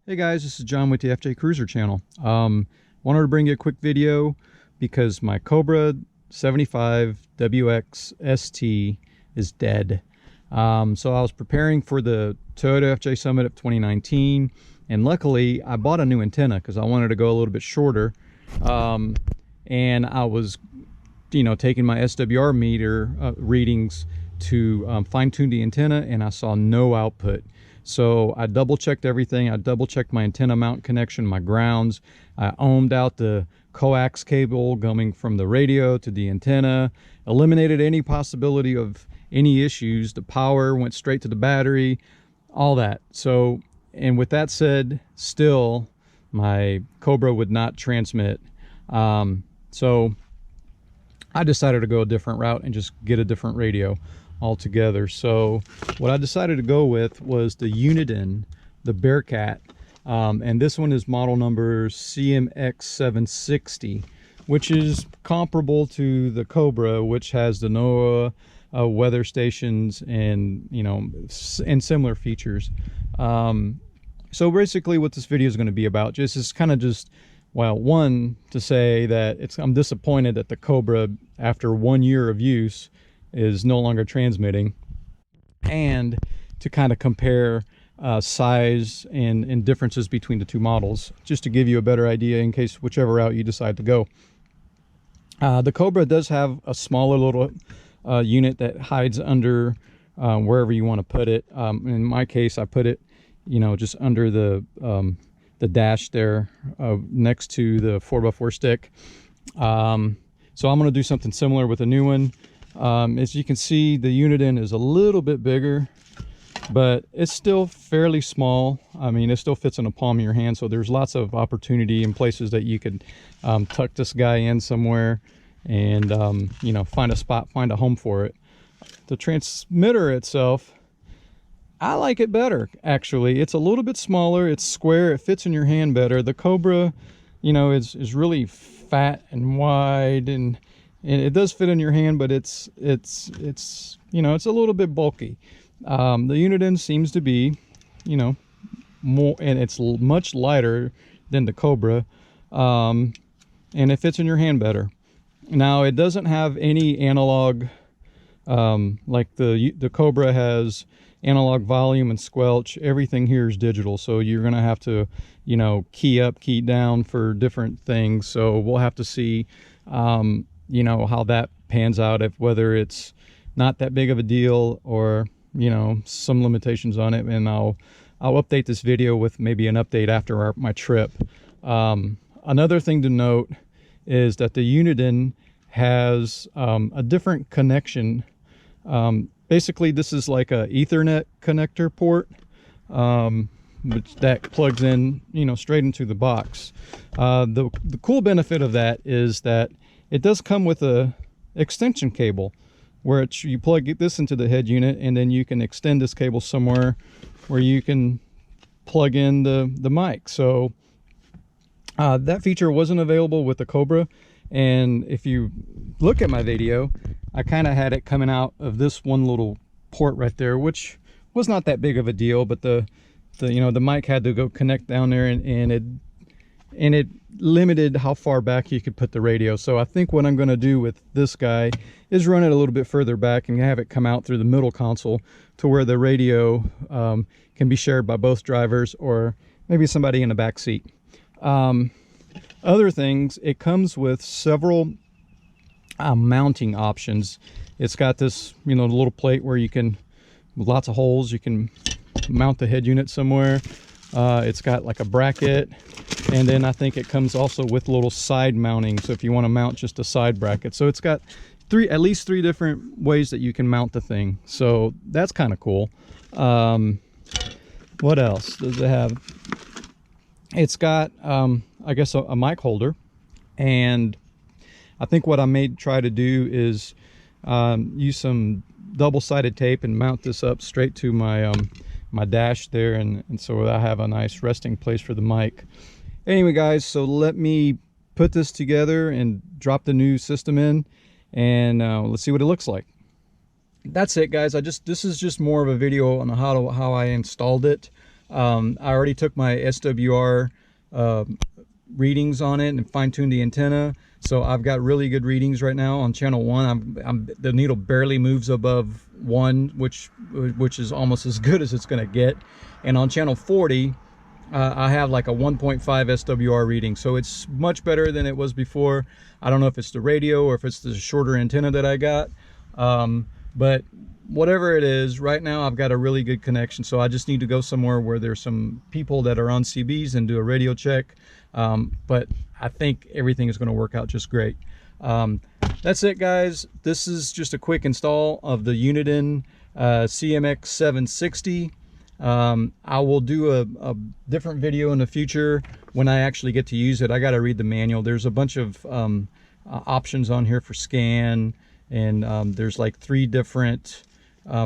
Hey guys, this is John with the FJ Cruiser channel. Wanted to bring you a quick video because my Cobra 75WX-ST is dead. So I was preparing for the Toyota FJ Summit of 2019, and luckily I bought a new antenna because I wanted to go a little bit shorter. And I was, taking my SWR meter readings to fine-tune the antenna, and I saw no output. So I double checked everything. I double checked my antenna mount connection, my grounds. I ohmed out the coax cable going from the radio to the antenna, eliminated any possibility of any issues. The power went straight to the battery, all that. So, and with that said, still my Cobra would not transmit. So I decided to go a different route and just get a different radio altogether. So what I decided to go with was the Uniden, the Bearcat, and this one is model number CMX760, which is comparable to the Cobra, which has the NOAA weather stations and and similar features. So basically what this video is going to be about just is kind of just, well, one, to say that I'm disappointed that the Cobra, after 1 year of use, is no longer transmitting, and to kind of compare size and differences between the two models, just to give you a better idea in case whichever route you decide to go. The Cobra does have a smaller little unit that hides under wherever you want to put it. In my case, I put it just under the dash there, next to the 4x4 stick. So I'm going to do something similar with a new one. As you can see, the Uniden is a little bit bigger, but it's still fairly small. I mean, it still fits in the palm of your hand, so there's lots of opportunity in places that you could tuck this guy in somewhere and find a spot, find a home for it. The transmitter itself, I like it better, actually. It's a little bit smaller, it's square, it fits in your hand better. The Cobra, is really fat and wide, and it does fit in your hand, but it's it's a little bit bulky. The Uniden seems to be, more, and it's much lighter than the Cobra, and it fits in your hand better. Now, it doesn't have any analog, like the Cobra has analog volume and squelch. Everything here is digital, so you're gonna have to key up, key down for different things. So we'll have to see how that pans out, if whether it's not that big of a deal or some limitations on it. And I'll update this video with maybe an update after my trip. Another thing to note is that the Uniden has a different connection. Basically, this is like a Ethernet connector port, that plugs in straight into the box. The cool benefit of that is that it does come with a extension cable where you plug this into the head unit, and then you can extend this cable somewhere where you can plug in the mic. So that feature wasn't available with the Cobra, and if you look at my video, I kind of had it coming out of this one little port right there, which was not that big of a deal, but the mic had to go connect down there, and it limited how far back you could put the radio. So I think what I'm going to do with this guy is run it a little bit further back and have it come out through the middle console to where the radio can be shared by both drivers, or maybe somebody in the back seat. Other things, it comes with several mounting options. It's got this little plate where you can, with lots of holes, you can mount the head unit somewhere. It's got like a bracket, and then I think it comes also with little side mounting, so if you want to mount just a side bracket. So it's got at least three different ways that you can mount the thing, so that's kind of cool. What else does it have? It's got I guess a mic holder, and I think what I may try to do is use some double-sided tape and mount this up straight to my my dash there, and so I have a nice resting place for the mic. Anyway guys, so let me put this together and drop the new system in, and let's see what it looks like. That's it guys. This is just more of a video on how I installed it. I already took my SWR readings on it and fine-tuned the antenna, so I've got really good readings right now on channel 1. The needle barely moves above 1, which is almost as good as it's going to get. And on channel 40, I have like a 1.5 SWR reading, so it's much better than it was before. I don't know if it's the radio or if it's the shorter antenna that I got, but whatever it is, right now I've got a really good connection. So I just need to go somewhere where there's some people that are on CBs and do a radio check. But I think everything is going to work out just great. That's it, guys. This is just a quick install of the Uniden CMX760. I will do a different video in the future when I actually get to use it. I got to read the manual. There's a bunch of options on here for scan, and there's like 3 different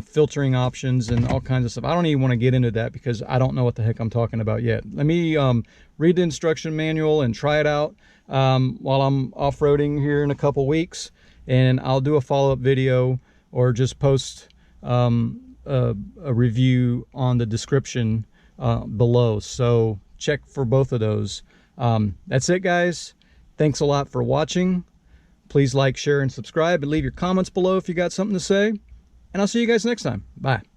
filtering options and all kinds of stuff. I don't even want to get into that because I don't know what the heck I'm talking about yet. Let me read the instruction manual and try it out while I'm off-roading here in a couple weeks, and I'll do a follow-up video or just post a review on the description below. So check for both of those. That's it, guys. Thanks a lot for watching. Please like, share, and subscribe, and leave your comments below if you got something to say. And I'll see you guys next time. Bye.